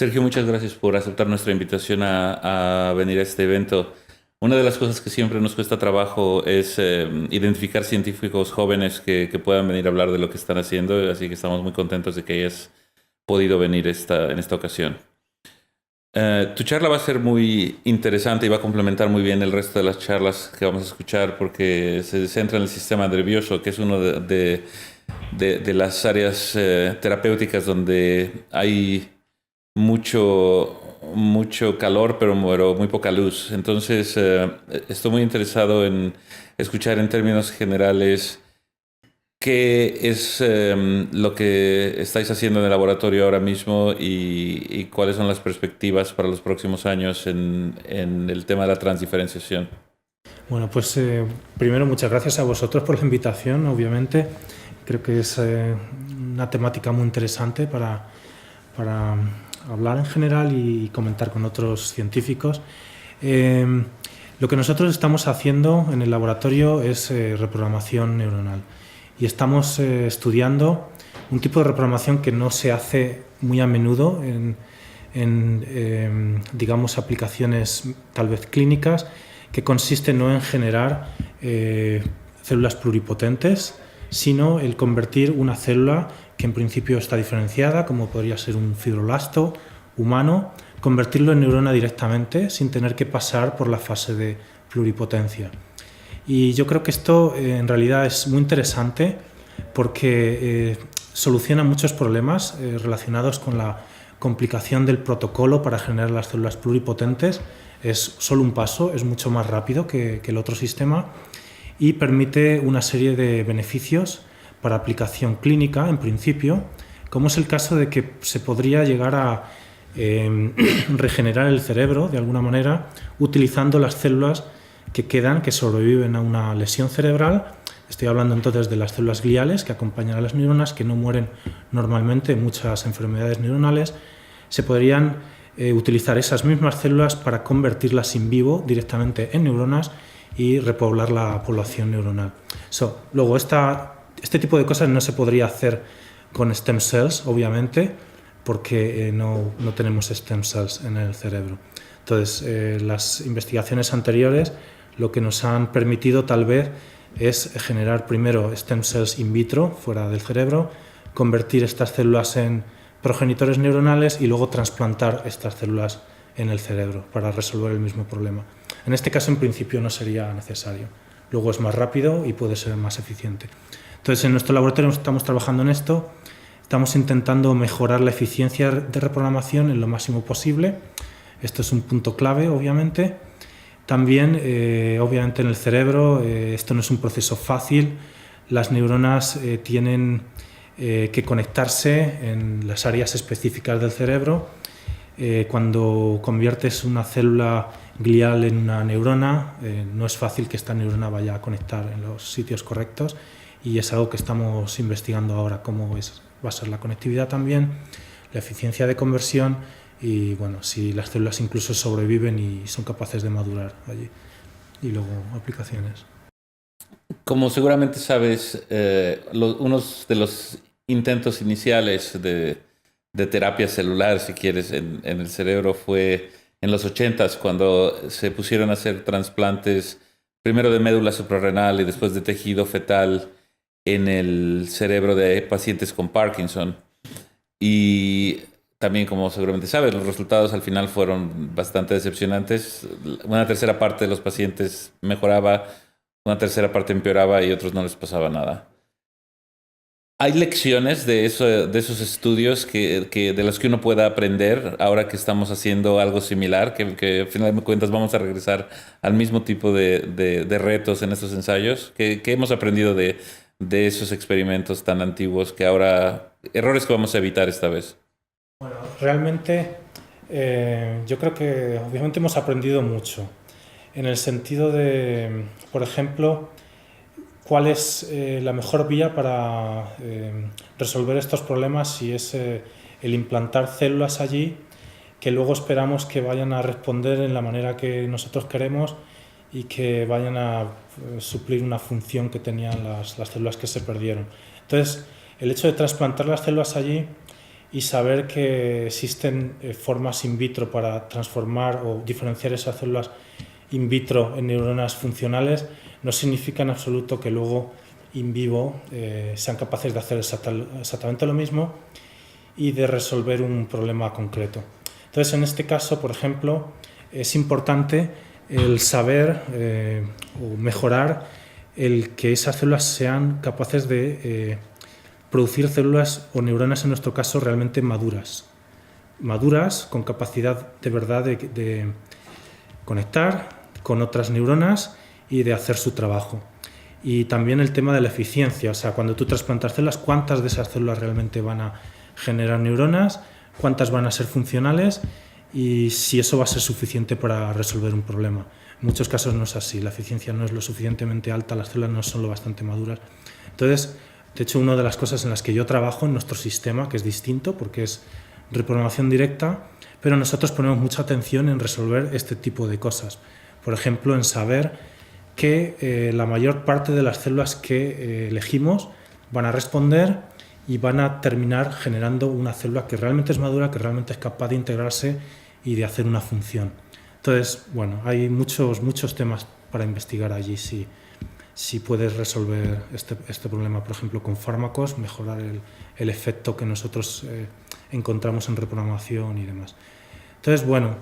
Sergio, muchas gracias por aceptar nuestra invitación a venir a este evento. Una de las cosas que siempre nos cuesta trabajo es identificar científicos jóvenes que puedan venir a hablar de lo que están haciendo, así que estamos muy contentos de que hayas podido venir en esta ocasión. Tu charla va a ser muy interesante y va a complementar muy bien el resto de las charlas que vamos a escuchar porque se centra en el sistema nervioso, que es uno de las áreas terapéuticas donde hay mucho calor, pero muy poca luz. Entonces, estoy muy interesado en escuchar en términos generales qué es lo que estáis haciendo en el laboratorio ahora mismo y cuáles son las perspectivas para los próximos años en el tema de la transdiferenciación. Bueno, pues primero muchas gracias a vosotros por la invitación, obviamente. Creo que es una temática muy interesante para hablar en general y comentar con otros científicos. Lo que nosotros estamos haciendo en el laboratorio es reprogramación neuronal y estamos estudiando un tipo de reprogramación que no se hace muy a menudo en digamos, aplicaciones tal vez clínicas, que consiste no en generar células pluripotentes, sino el convertir una célula que en principio está diferenciada, como podría ser un fibroblasto humano, convertirlo en neurona directamente sin tener que pasar por la fase de pluripotencia. Y yo creo que esto en realidad es muy interesante porque soluciona muchos problemas relacionados con la complicación del protocolo para generar las células pluripotentes. Es solo un paso, es mucho más rápido que el otro sistema y permite una serie de beneficios para aplicación clínica, en principio, como es el caso de que se podría llegar a regenerar el cerebro de alguna manera utilizando las células que quedan, que sobreviven a una lesión cerebral. Estoy hablando entonces de las células gliales que acompañan a las neuronas, que no mueren normalmente en muchas enfermedades neuronales. Se podrían utilizar esas mismas células para convertirlas in vivo directamente en neuronas y repoblar la población neuronal. Luego, este tipo de cosas no se podría hacer con stem cells, obviamente, porque no tenemos stem cells en el cerebro. Entonces, las investigaciones anteriores lo que nos han permitido tal vez es generar primero stem cells in vitro, fuera del cerebro, convertir estas células en progenitores neuronales y luego trasplantar estas células en el cerebro para resolver el mismo problema. En este caso, en principio, no sería necesario. Luego es más rápido y puede ser más eficiente. Entonces, en nuestro laboratorio estamos trabajando en esto. Estamos intentando mejorar la eficiencia de reprogramación en lo máximo posible. Esto es un punto clave, obviamente. También, obviamente, en el cerebro, esto no es un proceso fácil. Las neuronas tienen que conectarse en las áreas específicas del cerebro. Cuando conviertes una célula glial en una neurona, no es fácil que esta neurona vaya a conectar en los sitios correctos y es algo que estamos investigando ahora, cómo va a ser la conectividad también, la eficiencia de conversión y bueno, si las células incluso sobreviven y son capaces de madurar allí. Y luego aplicaciones. Como seguramente sabes, unos de los intentos iniciales de terapia celular, si quieres, en el cerebro fue en los 80s, cuando se pusieron a hacer trasplantes primero de médula suprarrenal y después de tejido fetal en el cerebro de pacientes con Parkinson. Y también, como seguramente sabes, los resultados al final fueron bastante decepcionantes. Una tercera parte de los pacientes mejoraba, una tercera parte empeoraba y otros no les pasaba nada. ¿Hay lecciones de esos estudios de los que uno pueda aprender ahora que estamos haciendo algo similar? Que al final de cuentas vamos a regresar al mismo tipo de retos en estos ensayos. ¿Qué hemos aprendido de esos experimentos tan antiguos que ahora, errores que vamos a evitar esta vez? Bueno, realmente yo creo que obviamente hemos aprendido mucho. En el sentido de, por ejemplo, cuál es la mejor vía para resolver estos problemas, si es el implantar células allí que luego esperamos que vayan a responder en la manera que nosotros queremos y que vayan a suplir una función que tenían las células que se perdieron. Entonces, el hecho de trasplantar las células allí y saber que existen formas in vitro para transformar o diferenciar esas células in vitro en neuronas funcionales no significa en absoluto que luego in vivo sean capaces de hacer exactamente lo mismo y de resolver un problema concreto. Entonces, en este caso, por ejemplo, es importante el saber o mejorar el que esas células sean capaces de producir células o neuronas, en nuestro caso, realmente maduras con capacidad de verdad de conectar con otras neuronas y de hacer su trabajo. Y también el tema de la eficiencia, o sea, cuando tú trasplantas células, ¿cuántas de esas células realmente van a generar neuronas? ¿Cuántas van a ser funcionales? Y si eso va a ser suficiente para resolver un problema. En muchos casos no es así, la eficiencia no es lo suficientemente alta, las células no son lo bastante maduras. Entonces, de hecho, una de las cosas en las que yo trabajo en nuestro sistema, que es distinto porque es reprogramación directa, pero nosotros ponemos mucha atención en resolver este tipo de cosas. Por ejemplo, en saber que la mayor parte de las células que elegimos van a responder y van a terminar generando una célula que realmente es madura, que realmente es capaz de integrarse y de hacer una función. Entonces, bueno, hay muchos temas para investigar allí. Si puedes resolver este problema, por ejemplo, con fármacos, mejorar el efecto que nosotros encontramos en reprogramación y demás. Entonces, bueno,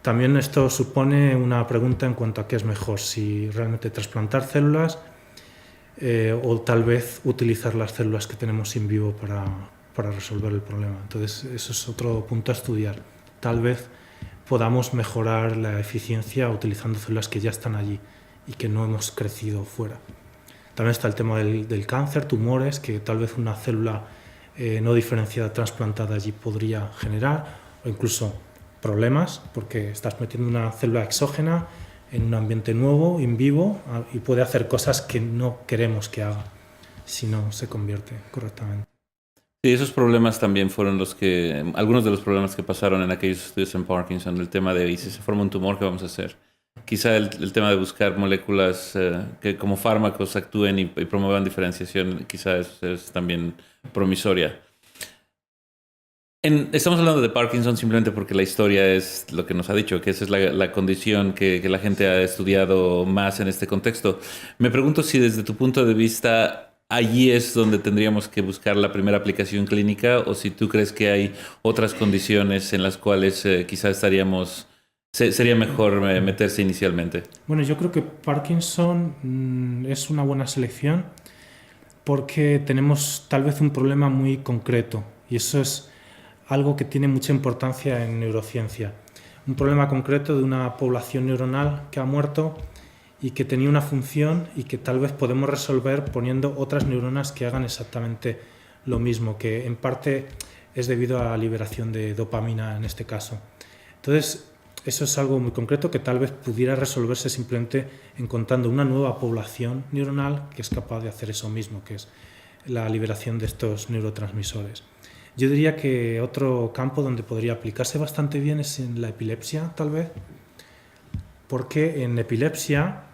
también esto supone una pregunta en cuanto a qué es mejor, si realmente trasplantar células o tal vez utilizar las células que tenemos in vivo para resolver el problema. Entonces, eso es otro punto a estudiar. Tal vez podamos mejorar la eficiencia utilizando células que ya están allí y que no hemos crecido fuera. También está el tema del cáncer, tumores, que tal vez una célula no diferenciada trasplantada allí podría generar, o incluso problemas, porque estás metiendo una célula exógena en un ambiente nuevo, in vivo, y puede hacer cosas que no queremos que haga si no se convierte correctamente. Sí, esos problemas también fueron algunos de los problemas que pasaron en aquellos estudios en Parkinson, el tema de, ¿y si se forma un tumor, qué vamos a hacer? Quizá el tema de buscar moléculas que como fármacos actúen y promuevan diferenciación, quizá es también promisoria. Estamos hablando de Parkinson simplemente porque la historia es lo que nos ha dicho, que esa es la condición que la gente ha estudiado más en este contexto. Me pregunto si desde tu punto de vista allí es donde tendríamos que buscar la primera aplicación clínica, o si tú crees que hay otras condiciones en las cuales quizás sería mejor meterse inicialmente. Bueno, yo creo que Parkinson es una buena selección porque tenemos tal vez un problema muy concreto, y eso es algo que tiene mucha importancia en neurociencia. Un problema concreto de una población neuronal que ha muerto y que tenía una función y que tal vez podemos resolver poniendo otras neuronas que hagan exactamente lo mismo, que en parte es debido a la liberación de dopamina en este caso. Entonces, eso es algo muy concreto que tal vez pudiera resolverse simplemente encontrando una nueva población neuronal que es capaz de hacer eso mismo, que es la liberación de estos neurotransmisores. Yo diría que otro campo donde podría aplicarse bastante bien es en la epilepsia, tal vez, porque en epilepsia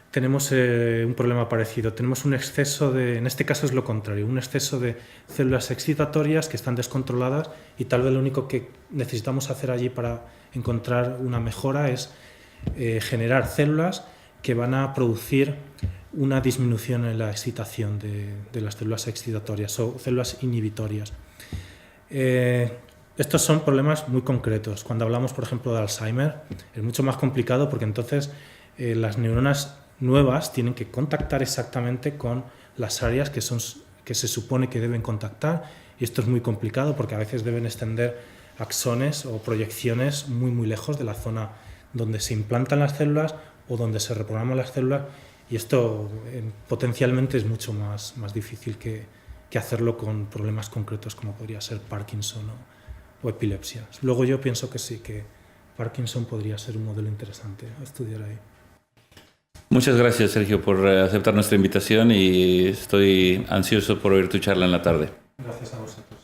tenemos un problema parecido. Tenemos un exceso en este caso es lo contrario, un exceso de células excitatorias que están descontroladas, y tal vez lo único que necesitamos hacer allí para encontrar una mejora es generar células que van a producir una disminución en la excitación de las células excitatorias o células inhibitorias. Estos son problemas muy concretos. Cuando hablamos, por ejemplo, de Alzheimer, es mucho más complicado porque entonces las neuronas nuevas tienen que contactar exactamente con las áreas que se supone que deben contactar, y esto es muy complicado porque a veces deben extender axones o proyecciones muy muy lejos de la zona donde se implantan las células o donde se reprograman las células, y esto potencialmente es mucho más difícil que hacerlo con problemas concretos como podría ser Parkinson o epilepsia. Luego yo pienso que sí, que Parkinson podría ser un modelo interesante a estudiar ahí. Muchas gracias, Sergio, por aceptar nuestra invitación, y estoy ansioso por oír tu charla en la tarde. Gracias a vosotros.